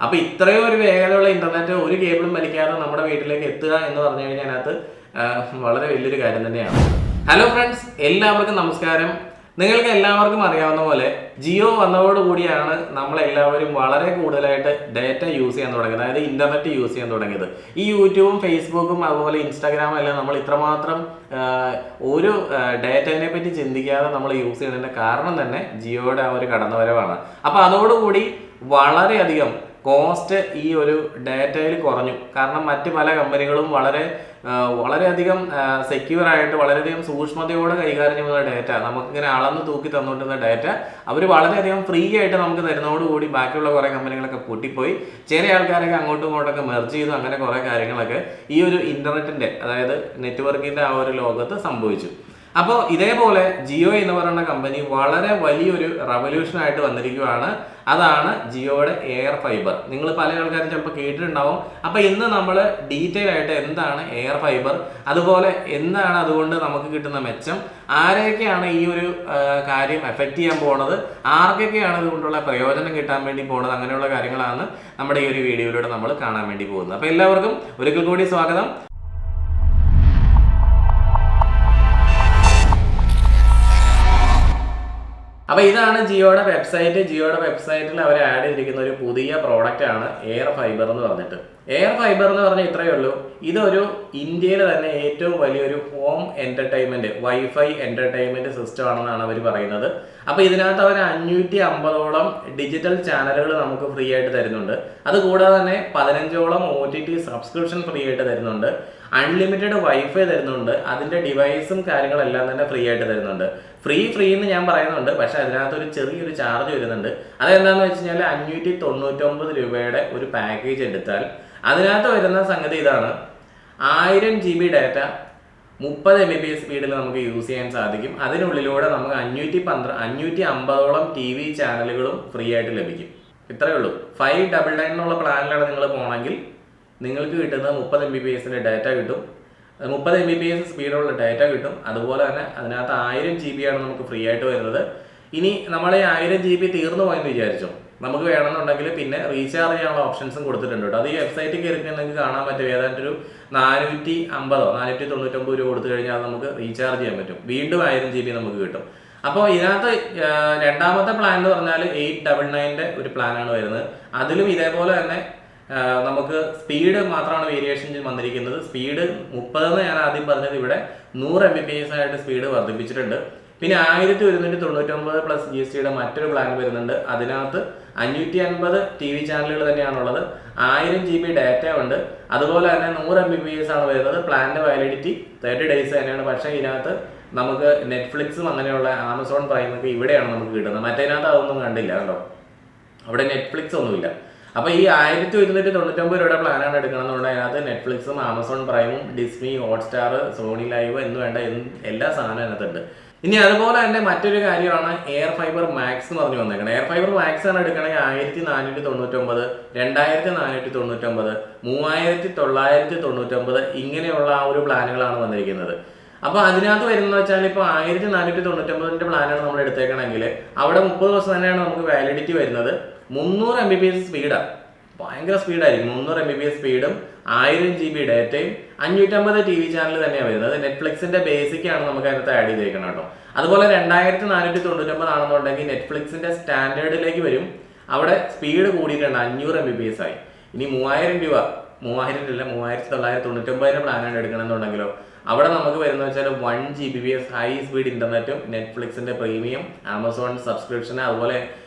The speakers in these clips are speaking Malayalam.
അപ്പോൾ ഇത്രയും ഒരു വേഗതയുള്ള ഇന്റർനെറ്റ് ഒരു കേബിളും വലിക്കാതെ നമ്മുടെ വീട്ടിലേക്ക് എത്തുക എന്ന് പറഞ്ഞു കഴിഞ്ഞാൽ അതിനകത്ത് വളരെ വലിയൊരു കാര്യം തന്നെയാണ്. ഹലോ ഫ്രണ്ട്സ്, എല്ലാവർക്കും നമസ്കാരം. നിങ്ങൾക്ക് എല്ലാവർക്കും അറിയാവുന്ന പോലെ ജിയോ വന്നതോടുകൂടിയാണ് നമ്മളെല്ലാവരും വളരെ കൂടുതലായിട്ട് ഡാറ്റ യൂസ് ചെയ്യാൻ തുടങ്ങിയത്, അതായത് ഇന്റർനെറ്റ് യൂസ് ചെയ്യാൻ തുടങ്ങിയത്. ഈ യൂട്യൂബും ഫേസ്ബുക്കും അതുപോലെ ഇൻസ്റ്റാഗ്രാമും എല്ലാം നമ്മൾ ഇത്രമാത്രം ഒരു ഡാറ്റേനെ പറ്റി ചിന്തിക്കാതെ നമ്മൾ യൂസ് ചെയ്യുന്നതിൻ്റെ കാരണം തന്നെ ജിയോയുടെ ആ ഒരു കടന്നുവരവാണ്. അപ്പോൾ അതോടുകൂടി വളരെയധികം കോസ്റ്റ് ഈ ഒരു ഡാറ്റയിൽ കുറഞ്ഞു. കാരണം മറ്റ് പല കമ്പനികളും വളരെയധികം സെക്യൂർ ആയിട്ട് വളരെയധികം സൂക്ഷ്മതയോടെ കൈകാര്യം ചെയ്യുന്ന ഡാറ്റ, നമുക്കിങ്ങനെ അളന്ന് തൂക്കി തന്നുകൊണ്ടിരുന്ന ഡാറ്റ അവർ വളരെയധികം ഫ്രീ ആയിട്ട് നമുക്ക് തരുന്നതോടുകൂടി ബാക്കിയുള്ള കുറേ കമ്പനികളൊക്കെ പൊട്ടിപ്പോയി. ചില ആൾക്കാരൊക്കെ അങ്ങോട്ടും ഇങ്ങോട്ടൊക്കെ മെർജ് ചെയ്തു. അങ്ങനെ കുറേ കാര്യങ്ങളൊക്കെ ഈ ഒരു ഇന്റർനെറ്റിന്റെ, അതായത് നെറ്റ്വർക്കിന്റെ ആ ഒരു ലോകത്ത് സംഭവിച്ചു. അപ്പോൾ ഇതേപോലെ ജിയോ എന്ന് പറയുന്ന കമ്പനി വളരെ വലിയൊരു റവല്യൂഷനായിട്ട് വന്നിരിക്കുകയാണ്. അതാണ് ജിയോയുടെ എയർ ഫൈബർ. നിങ്ങൾ പല ആൾക്കാരും ചിലപ്പോൾ കേട്ടിട്ടുണ്ടാവും. അപ്പോൾ ഇന്ന് നമ്മൾ ഡീറ്റെയിൽ ആയിട്ട് എന്താണ് എയർ ഫൈബർ, അതുപോലെ എന്താണ് അതുകൊണ്ട് നമുക്ക് കിട്ടുന്ന മെച്ചം, ആരെയൊക്കെയാണ് ഈ ഒരു കാര്യം എഫക്റ്റ് ചെയ്യാൻ പോകുന്നത്, ആർക്കൊക്കെയാണ് ഇതുകൊണ്ടുള്ള പ്രയോജനം കിട്ടാൻ വേണ്ടി പോകുന്നത്, അങ്ങനെയുള്ള കാര്യങ്ങളാണ് നമ്മുടെ ഈ ഒരു വീഡിയോയിലൂടെ നമ്മൾ കാണാൻ വേണ്ടി പോകുന്നത്. അപ്പോൾ എല്ലാവർക്കും ഒരിക്കൽ കൂടി സ്വാഗതം. അപ്പോൾ ഇതാണ് ജിയോയുടെ വെബ്സൈറ്റ്. ജിയോയുടെ വെബ്സൈറ്റിൽ അവർ ആഡ് ചെയ്തിരിക്കുന്ന ഒരു പുതിയ പ്രോഡക്റ്റ് ആണ് എയർ ഫൈബർ എന്ന് പറഞ്ഞിട്ട്. എയർ ഫൈബർ എന്ന് പറഞ്ഞാൽ ഇത്രയേ ഉള്ളൂ, ഇതൊരു ഇന്ത്യയിൽ തന്നെ ഏറ്റവും വലിയൊരു home entertainment wifi entertainment system ആണെന്നാണ് അവർ പറയുന്നത്. അപ്പോൾ ഇതിനകത്ത് അവർ 550ഓളം ഡിജിറ്റൽ ചാനലുകൾ നമുക്ക് ഫ്രീ ആയിട്ട് തരുന്നുണ്ട്. അതുകൂടാതെ തന്നെ 15ഓളം OTT സബ്സ്ക്രിപ്ഷൻ ഫ്രീ ആയിട്ട് തരുന്നുണ്ട്. അൺലിമിറ്റഡ് വൈഫൈ തരുന്നുണ്ട്. അതിന്റെ ഡിവൈസും കാര്യങ്ങളെല്ലാം തന്നെ ഫ്രീ ആയിട്ട് തരുന്നുണ്ട്. ഫ്രീ എന്ന് ഞാൻ പറയുന്നുണ്ട്, പക്ഷെ അതിനകത്ത് ഒരു ചെറിയൊരു ചാർജ് വരുന്നുണ്ട്. അതെന്താണെന്ന് വെച്ച് കഴിഞ്ഞാൽ 599 രൂപയുടെ ഒരു പാക്കേജ് എടുത്താൽ അതിനകത്ത് വരുന്ന സംഗതി ഇതാണ്: 1000 GB ഡാറ്റ 30 MB സ്പീഡിൽ നമുക്ക് യൂസ് ചെയ്യാൻ സാധിക്കും. അതിനുള്ളിലൂടെ നമുക്ക് 550ഓളം TV ചാനലുകളും ഫ്രീ ആയിട്ട് ലഭിക്കും. ഇത്രയേ ഉള്ളൂ. 599 എന്നുള്ള പ്ലാനിലാണ് നിങ്ങൾ പോകണമെങ്കിൽ നിങ്ങൾക്ക് കിട്ടുന്നത് 30 MB ഡാറ്റ കിട്ടും, 30 MB സ്പീഡുള്ള ഡാറ്റ കിട്ടും. അതുപോലെ തന്നെ അതിനകത്ത് 1000 GB ആണ് നമുക്ക് ഫ്രീ ആയിട്ട് വരുന്നത്. ഇനി നമ്മൾ ഈ 1000 GB തീർന്നു പോയെന്ന് വിചാരിച്ചോ, നമുക്ക് വേണമെന്നുണ്ടെങ്കിൽ പിന്നെ റീചാർജ് ചെയ്യാനുള്ള ഓപ്ഷൻസും കൊടുത്തിട്ടുണ്ട് കേട്ടോ. അത് ഈ വെബ്സൈറ്റിൽ കയറി നിങ്ങൾക്ക് കാണാൻ പറ്റും. ഏതാണ്ട് ഒരു 499 രൂപ കൊടുത്തു കഴിഞ്ഞാൽ അത് നമുക്ക് റീചാർജ് ചെയ്യാൻ പറ്റും. വീണ്ടും 1000 GB നമുക്ക് കിട്ടും. അപ്പോൾ ഇതിനകത്ത് രണ്ടാമത്തെ പ്ലാൻ എന്ന് പറഞ്ഞാൽ 899 ഒരു പ്ലാനാണ് വരുന്നത്. അതിലും ഇതേപോലെ തന്നെ നമുക്ക് സ്പീഡ് മാത്രമാണ് വേരിയേഷൻ വന്നിരിക്കുന്നത്. സ്പീഡ് 30 എന്ന് ഞാൻ ആദ്യം പറഞ്ഞത്, ഇവിടെ 100 MB ആയിട്ട് സ്പീഡ് വർദ്ധിപ്പിച്ചിട്ടുണ്ട്. പിന്നെ 1199 പ്ലസ് GSTയുടെ മറ്റൊരു പ്ലാൻ വരുന്നുണ്ട്. അതിനകത്ത് 550 TV ചാനലുകൾ തന്നെയാണുള്ളത്. 1000 GB ഡാറ്റ ഉണ്ട്. അതുപോലെ തന്നെ 100 MB ആണ് വരുന്നത്. പ്ലാനിന്റെ വാലിഡിറ്റി 30 days തന്നെയാണ്. പക്ഷേ ഇതിനകത്ത് നമുക്ക് നെറ്റ്ഫ്ലിക്സും അങ്ങനെയുള്ള ആമസോൺ പ്രൈമൊക്കെ ഇവിടെയാണ് നമുക്ക് കിട്ടുന്നത്. മറ്റേതിനകത്ത് അതൊന്നും കണ്ടില്ല കേട്ടോ, അവിടെ നെറ്റ്ഫ്ലിക്സ് ഒന്നുമില്ല. അപ്പോൾ ഈ 1199 രൂപയുടെ പ്ലാനാണ് എടുക്കണമെന്നുണ്ടെങ്കിൽ അതിനകത്ത് നെറ്റ്ഫ്ലിക്സും ആമസോൺ പ്രൈമും ഡിസ്നി ഹോട്ട്സ്റ്റാർ സോണി ലൈവ് എന്ന് വേണ്ട എല്ലാ സാധനവും അതിനകത്തുണ്ട്. ഇനി അതുപോലെ തന്നെ മറ്റൊരു കാര്യമാണ് എയർ ഫൈബർ മാക്സ് എന്ന് പറഞ്ഞു വന്നേക്കുന്നത്. എയർ ഫൈബർ മാക്സ് ആണ് എടുക്കണമെങ്കിൽ 1499, 2499, 3999 ഇങ്ങനെയുള്ള ആ ഒരു പ്ലാനുകളാണ് വന്നിരിക്കുന്നത്. അപ്പോൾ അതിനകത്ത് വരുന്നത് വെച്ചാൽ ഇപ്പോൾ 1499 പ്ലാനാണ് നമ്മൾ എടുത്തേക്കണമെങ്കിൽ അവിടെ 30 ദിവസം തന്നെയാണ് നമുക്ക് വാലിഡിറ്റി വരുന്നത്. 300 MB സ്പീഡാണ്, ഭയങ്കര സ്പീഡായിരിക്കും. 300 MB സ്പീഡും 1000 GB ഡാറ്റയും 550 TV ചാനൽ തന്നെയാണ് വരുന്നത്. നെറ്റ്ഫ്ലിക്സിന്റെ ബേസിക് ആണ് നമുക്ക് അതിനകത്ത് ആഡ് ചെയ്തേക്കണം കേട്ടോ. അതുപോലെ 2499 ആണെന്നുണ്ടെങ്കിൽ നെറ്റ്ഫ്ലിക്സിന്റെ സ്റ്റാൻഡേർഡിലേക്ക് വരും. അവിടെ സ്പീഡ് കൂടിയിട്ടുണ്ട്, 500 MB ആയി. ഇനി 3000 രൂപ, 3999 പ്ലാനാണ് എടുക്കണമെന്നുണ്ടെങ്കിലോ അവിടെ നമുക്ക് വരുന്നത് വെച്ചാൽ 1 Gbps ഹൈ സ്പീഡ് ഇന്റർനെറ്റും നെറ്റ്ഫ്ലിക്സിന്റെ പ്രീമിയം ആമസോൺ സബ്സ്ക്രിപ്ഷൻ അതുപോലെ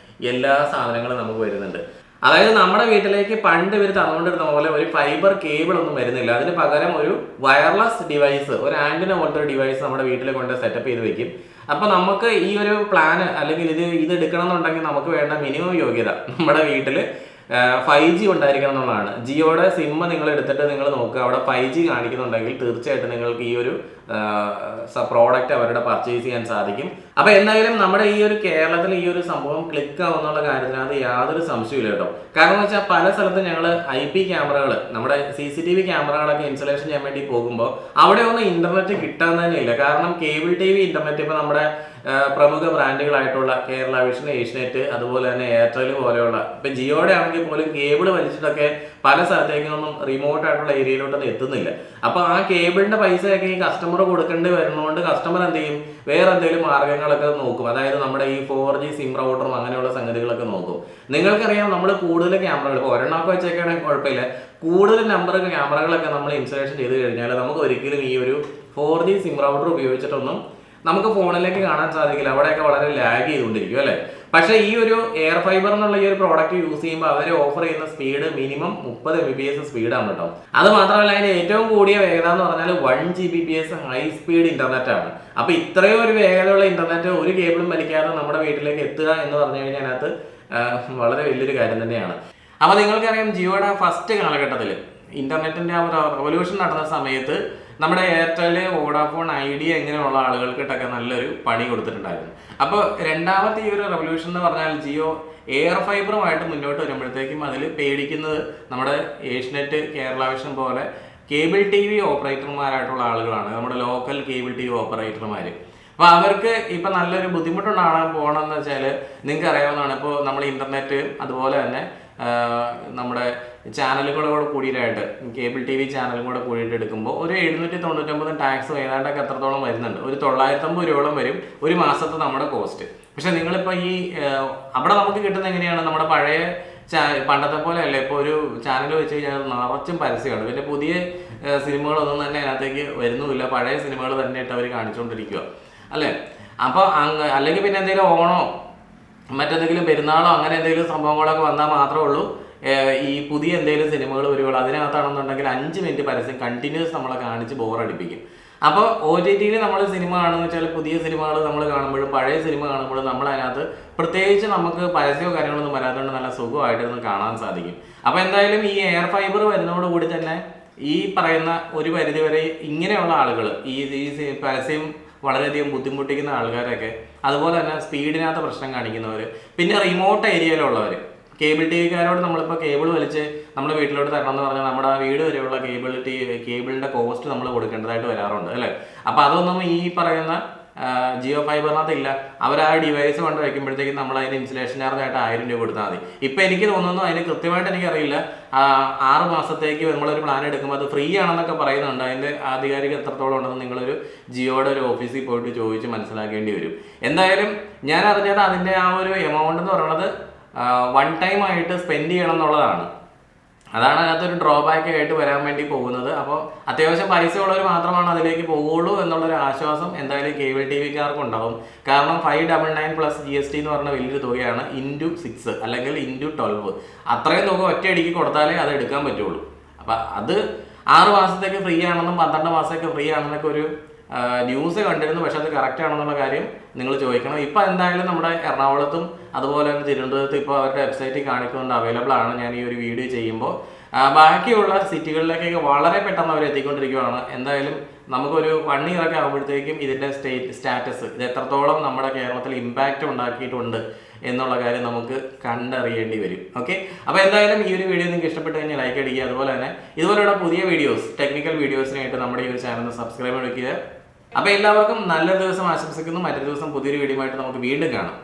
എല്ലാ സാധനങ്ങളും നമുക്ക് വരുന്നുണ്ട്. അതായത് നമ്മുടെ വീട്ടിലേക്ക് പണ്ട് ഇവർ തന്നുകൊണ്ടിരുന്ന പോലെ ഒരു ഫൈബർ കേബിൾ ഒന്നും വരുന്നില്ല. അതിന് പകരം ഒരു വയർലെസ് ഡിവൈസ്, ഒരു ആന്റിന പോലത്തെ ഒരു ഡിവൈസ് നമ്മുടെ വീട്ടിൽ കൊണ്ട് സെറ്റപ്പ് ചെയ്ത് വെക്കും. അപ്പോൾ നമുക്ക് ഈ ഒരു പ്ലാൻ അല്ലെങ്കിൽ ഇത് എടുക്കണം എന്നുണ്ടെങ്കിൽ നമുക്ക് വേണ്ട മിനിമം യോഗ്യത നമ്മുടെ വീട്ടിൽ 5G ഉണ്ടായിരിക്കണം എന്നുള്ളതാണ്. ജിയോയുടെ സിം നിങ്ങൾ എടുത്തിട്ട് നിങ്ങൾ നോക്കുക, അവിടെ 5G കാണിക്കുന്നുണ്ടെങ്കിൽ തീർച്ചയായിട്ടും നിങ്ങൾക്ക് ഈ ഒരു പ്രോഡക്റ്റ് അവരുടെ പർച്ചേസ് ചെയ്യാൻ സാധിക്കും. അപ്പോൾ എന്തായാലും നമ്മുടെ ഈ ഒരു കേരളത്തിൽ ഈ ഒരു സംഭവം ക്ലിക്ക് ആവുന്നുള്ള കാര്യത്തിനകത്ത് യാതൊരു സംശയമില്ല കേട്ടോ. കാരണം എന്ന് വെച്ചാൽ പല സ്ഥലത്തും ഞങ്ങൾ IP ക്യാമറകൾ, നമ്മുടെ CCTV ക്യാമറകളൊക്കെ ഇൻസ്റ്റലേഷൻ ചെയ്യാൻ വേണ്ടി പോകുമ്പോൾ അവിടെ ഒന്നും ഇന്റർനെറ്റ് കിട്ടാൻ തന്നെ ഇല്ല. കാരണം കേബിൾ TV ഇന്റർനെറ്റ് ഇപ്പോൾ നമ്മുടെ പ്രമുഖ ബ്രാൻഡുകളായിട്ടുള്ള കേരള വിഷൻ, ഏഷ്യനെറ്റ്, അതുപോലെ തന്നെ എയർടെൽ പോലെയുള്ള, ഇപ്പം ജിയോയുടെ ആണെങ്കിൽ പോലും കേബിൾ വലിച്ചിട്ടൊക്കെ പല സ്ഥലത്തേക്കൊന്നും റിമോട്ട് ആയിട്ടുള്ള ഏരിയയിലോട്ടൊന്നും എത്തുന്നില്ല. അപ്പോൾ ആ കേബിളിന്റെ പൈസയൊക്കെ ഈ കസ്റ്റമർ കൊടുക്കേണ്ടി വരുന്നതുകൊണ്ട് കസ്റ്റമർ എന്ത് ചെയ്യും, വേറെ എന്തെങ്കിലും മാർഗ്ഗങ്ങളൊക്കെ നോക്കും. അതായത് നമ്മുടെ ഈ 4G സിം റൗട്ടറും അങ്ങനെയുള്ള സംഗതികളൊക്കെ നോക്കും. നിങ്ങൾക്കറിയാം, നമ്മൾ കൂടുതൽ ക്യാമറകൾ, ഇപ്പോൾ ഒരെണ്ണമൊക്കെ വെച്ചേക്കാണെങ്കിൽ കുഴപ്പമില്ല, കൂടുതൽ നമ്പർ ക്യാമറകളൊക്കെ നമ്മൾ ഇൻസ്റ്റലേഷൻ ചെയ്ത് കഴിഞ്ഞാൽ നമുക്ക് ഒരിക്കലും ഈ ഒരു 4G സിം റൗട്ടർ ഉപയോഗിച്ചിട്ടൊന്നും നമുക്ക് ഫോണിലേക്ക് കാണാൻ സാധിക്കില്ല. അവിടെയൊക്കെ വളരെ ലാഗ് ചെയ്തുകൊണ്ടിരിക്കും അല്ലേ. പക്ഷേ ഈ ഒരു എയർ ഫൈബർ എന്നുള്ള ഈ ഒരു പ്രോഡക്റ്റ് യൂസ് ചെയ്യുമ്പോൾ അവർ ഓഫർ ചെയ്യുന്ന സ്പീഡ് മിനിമം 30 Mbps സ്പീഡാണ് കേട്ടോ. അത് മാത്രമല്ല, അതിന് ഏറ്റവും കൂടിയ വേഗത എന്ന് പറഞ്ഞാൽ 1 Gbps ഹൈ സ്പീഡ് ഇന്റർനെറ്റ് ആണ്. അപ്പോൾ ഇത്രയും ഒരു വേഗതയുള്ള ഇന്റർനെറ്റ് ഒരു കേബിളും വലിക്കാതെ നമ്മുടെ വീട്ടിലേക്ക് എത്തുക എന്ന് പറഞ്ഞു കഴിഞ്ഞാൽ അതിനകത്ത് വളരെ വലിയൊരു കാര്യം തന്നെയാണ്. അപ്പോൾ നിങ്ങൾക്കറിയാം, ജിയോയുടെ ഫസ്റ്റ് കാലഘട്ടത്തിൽ ഇന്റർനെറ്റിന്റെ ആ ഒരു റവല്യൂഷൻ നടന്ന സമയത്ത് നമ്മുടെ എയർടെൽ, വോഡാഫോൺ, ഐഡിയ ഇങ്ങനെയുള്ള ആളുകൾക്കിട്ടൊക്കെ നല്ലൊരു പണി കൊടുത്തിട്ടുണ്ടായിരുന്നു. അപ്പോൾ രണ്ടാമത്തെ ഈ ഒരു റവല്യൂഷൻ എന്ന് പറഞ്ഞാൽ ജിയോ എയർ ഫൈബറുമായിട്ട് മുന്നോട്ട് വരുമ്പോഴത്തേക്കും അതിൽ പേടിക്കുന്നത് നമ്മുടെ ഏഷ്യനെറ്റ്, കേരള വിഷൻ പോലെ കേബിൾ TV ഓപ്പറേറ്റർമാരായിട്ടുള്ള ആളുകളാണ്, നമ്മുടെ ലോക്കൽ കേബിൾ TV ഓപ്പറേറ്റർമാർ. അപ്പോൾ അവർക്ക് ഇപ്പം നല്ലൊരു ബുദ്ധിമുട്ടുണ്ടാകാൻ പോകണമെന്ന് വെച്ചാൽ നിങ്ങൾക്ക് അറിയാവുന്നതാണ്. ഇപ്പോൾ നമ്മൾ ഇന്റർനെറ്റ് അതുപോലെ തന്നെ നമ്മുടെ ചാനലുകളോട് കൂടിയിട്ടായിട്ട് കേബിൾ TV ചാനലും കൂടെ കൂടിയിട്ട് എടുക്കുമ്പോൾ ഒരു 799 ടാക്സും ഏതാണ്ടൊക്കെ എത്രത്തോളം വരുന്നുണ്ട്, ഒരു 950 രൂപയോളം വരും ഒരു മാസത്തെ നമ്മുടെ കോസ്റ്റ്. പക്ഷെ നിങ്ങളിപ്പോൾ ഈ അവിടെ നമുക്ക് കിട്ടുന്നത് എങ്ങനെയാണ്, നമ്മുടെ പഴയ പണ്ടത്തെ പോലെ അല്ല. ഇപ്പോൾ ഒരു ചാനൽ വെച്ച് കഴിഞ്ഞാൽ നിറച്ചും പരസ്യമാണ്, പിന്നെ പുതിയ സിനിമകളൊന്നും തന്നെ അതിനകത്തേക്ക് വരുന്നുമില്ല, പഴയ സിനിമകൾ തന്നെ ഇട്ട് അവർ കാണിച്ചുകൊണ്ടിരിക്കുക അല്ലേ. അപ്പോൾ അല്ലെങ്കിൽ പിന്നെ എന്തെങ്കിലും ഓണോ മറ്റെന്തെങ്കിലും പെരുന്നാളോ അങ്ങനെ എന്തെങ്കിലും സംഭവങ്ങളൊക്കെ വന്നാൽ മാത്രമേ ഉള്ളൂ ഈ പുതിയ എന്തെങ്കിലും സിനിമകൾ വരികയുള്ളൂ. അതിനകത്താണെന്നുണ്ടെങ്കിൽ 5 മിനിറ്റ് പരസ്യം കണ്ടിന്യൂസ് നമ്മളെ കാണിച്ച് ബോറടിപ്പിക്കും. അപ്പോൾ OTT നമ്മൾ സിനിമ കാണുമെന്ന് വെച്ചാൽ പുതിയ സിനിമകൾ നമ്മൾ കാണുമ്പോഴും പഴയ സിനിമ കാണുമ്പോഴും നമ്മൾ അതിനകത്ത് പ്രത്യേകിച്ച് നമുക്ക് പരസ്യമോ കാര്യങ്ങളൊന്നും വരാത്തതുകൊണ്ട് നല്ല സുഖമായിട്ടൊന്ന് കാണാൻ സാധിക്കും. അപ്പോൾ എന്തായാലും ഈ എയർ ഫൈബർ വരുന്നതോടുകൂടി തന്നെ ഈ പറയുന്ന ഒരു പരിധിവരെ ഇങ്ങനെയുള്ള ആളുകൾ, ഈ പരസ്യം വളരെയധികം ബുദ്ധിമുട്ടിക്കുന്ന ആൾക്കാരൊക്കെ, അതുപോലെ തന്നെ സ്പീഡിനകത്ത് പ്രശ്നം കാണിക്കുന്നവർ, പിന്നെ റിമോട്ട് ഏരിയയിലുള്ളവർ, കേബിൾ TVക്കാരോട് നമ്മളിപ്പോൾ കേബിൾ വലിച്ച് നമ്മുടെ വീട്ടിലോട്ട് തരണം എന്ന് പറഞ്ഞാൽ നമ്മുടെ ആ വീട് വരെയുള്ള കേബിളിൻ്റെ കോസ്റ്റ് നമ്മൾ കൊടുക്കേണ്ടതായിട്ട് വരാറുണ്ട് അല്ലേ. അപ്പോൾ അതൊന്നും ഈ പറയുന്ന ജിയോ ഫൈബറിനകത്ത് ഇല്ല. അവർ ആ ഡിവൈസ് കൊണ്ട് വയ്ക്കുമ്പോഴത്തേക്കും നമ്മൾ അതിന് ഇൻസ്റ്റലേഷൻ ചാർജായിട്ട് 1000 രൂപ കൊടുത്താൽ മതി. ഇപ്പം എനിക്ക് തോന്നുന്നു, അതിന് കൃത്യമായിട്ട് എനിക്കറിയില്ല, 6 മാസത്തേക്ക് നമ്മളൊരു പ്ലാൻ എടുക്കുമ്പോൾ അത് ഫ്രീ ആണെന്നൊക്കെ പറയുന്നുണ്ട്. അതിൻ്റെ ആധികാരിക എത്രത്തോളം ഉണ്ടെന്ന് നിങ്ങളൊരു ജിയോയുടെ ഒരു ഓഫീസിൽ പോയിട്ട് ചോദിച്ച് മനസ്സിലാക്കേണ്ടി വരും. എന്തായാലും ഞാൻ അറിഞ്ഞത് അതിൻ്റെ ആ ഒരു എമൗണ്ട് എന്ന് പറയുന്നത് 1 ടൈം ആയിട്ട് സ്പെൻഡ് ചെയ്യണം എന്നുള്ളതാണ്. അതാണ് അതിനകത്തൊരു ഡ്രോബാക്ക് ആയിട്ട് വരാൻ വേണ്ടി പോകുന്നത്. അപ്പോൾ അത്യാവശ്യം പൈസ ഉള്ളവർ മാത്രമാണ് അതിലേക്ക് പോകുള്ളൂ എന്നുള്ളൊരു ആശ്വാസം എന്തായാലും കേബിൾ TVക്കാർക്ക് ഉണ്ടാവും. കാരണം 599 പ്ലസ് GST എന്ന് പറഞ്ഞ വലിയൊരു തുകയാണ്, ×6 അല്ലെങ്കിൽ ×12. അത്രയും തുക ഒറ്റയടിക്ക് കൊടുത്താലേ അത് എടുക്കാൻ പറ്റുള്ളൂ. അപ്പം അത് 6 മാസത്തേക്ക് ഫ്രീ ആണെന്നും 12 മാസത്തേക്ക് ഫ്രീ ആണെന്നൊക്കെ ഒരു ന്യൂസ് കണ്ടിരുന്നു. പക്ഷെ അത് കറക്റ്റ് ആണെന്നുള്ള കാര്യം നിങ്ങൾ ചോദിക്കണം. ഇപ്പം എന്തായാലും നമ്മുടെ എറണാകുളത്തും അതുപോലെ തന്നെ തിരുവനന്തപുരത്തും ഇപ്പോൾ അവരുടെ വെബ്സൈറ്റിൽ കാണിക്കുന്നുണ്ട്, അവൈലബിൾ ആണ്. ഞാൻ ഈ ഒരു വീഡിയോ ചെയ്യുമ്പോൾ ബാക്കിയുള്ള സിറ്റികളിലേക്കൊക്കെ വളരെ പെട്ടെന്ന് അവർ എത്തിക്കൊണ്ടിരിക്കുകയാണ്. എന്തായാലും നമുക്കൊരു 1 ഇയർ ഒക്കെ ആകുമ്പോഴത്തേക്കും ഇതിൻ്റെ സ്റ്റാറ്റസ്, ഇത് എത്രത്തോളം നമ്മുടെ കേരളത്തിൽ ഇമ്പാക്റ്റ് ഉണ്ടാക്കിയിട്ടുണ്ട് എന്നുള്ള കാര്യം നമുക്ക് കണ്ടറിയേണ്ടി വരും. ഓക്കെ, അപ്പോൾ എന്തായാലും ഈ ഒരു വീഡിയോ നിങ്ങൾക്ക് ഇഷ്ടപ്പെട്ട് കഴിഞ്ഞാൽ ലൈക്ക് അടിക്കുക. അതുപോലെ തന്നെ ഇതുപോലെയുള്ള പുതിയ വീഡിയോസ്, ടെക്നിക്കൽ വീഡിയോസിനായിട്ട് നമ്മുടെ ഈ ഒരു ചാനൽ സബ്സ്ക്രൈബ് ചെയ്യുക. അപ്പോൾ എല്ലാവർക്കും നല്ലൊരു ദിവസം ആശംസിക്കുന്നു. മറ്റൊരു ദിവസം പുതിയൊരു വീഡിയോ ആയിട്ട് നമുക്ക് വീണ്ടും കാണാം.